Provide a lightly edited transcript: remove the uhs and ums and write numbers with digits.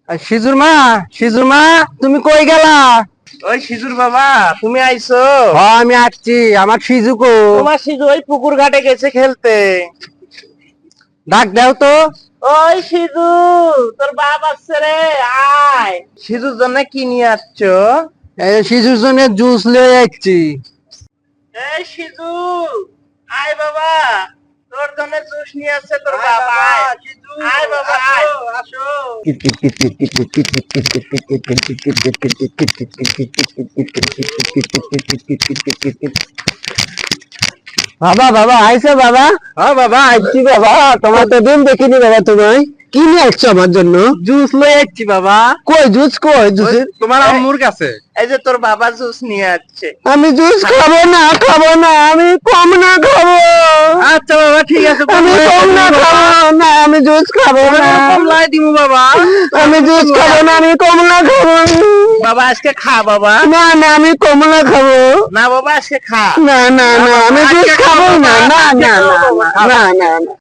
সিজুর মা তুমি কই গেলা? ওই সিজুর বাবা, তুমি আইছো? আমি আসছি। আমার সিজু কো? তোমার সিজু ওই পুকুর ঘাটে গেছে খেলতে। ডাক দাও তো। ওই সিজু, তোর বাপ আসছে রে, আয়। সিজুর জন্য কি নিয়ে আসছো? সিজুর জন্য জুস লয়ে আসছি। এই সিজু, আয় বাবা, তোর জন্য জুস নিয়ে আসছে তোর বাবা। আয় বাবা, আয়। আসো। বাবা বাবা আইছো বাবা? হ্যাঁ বাবা আইছি বাবা। তোমার তো দিন দেখিনি বাবা। তোমায় কি নিয়ে আসছো আমার জন্য? জুস লয়ে আসছি বাবা। কই জুস কই? জুসের তোমার আম্মুর কাছে। এই যে তোর বাবা জুস নিয়ে আসছে। আমি জুস খাবো না, আমি কম না খাবো। আচ্ছা বাবা, ঠিক আছে। আমি কম না খাবো না, আমি জুস খাবো না। কমলাই দিমু বাবা। আমি জুস খাবো না, আমি কমলা খাবো। বাবা আজকে খা বাবা। না না আমি কমলা খাবো। না বাবা আজকে খা। না না না আমি জুস খাবো না। না না না না না না।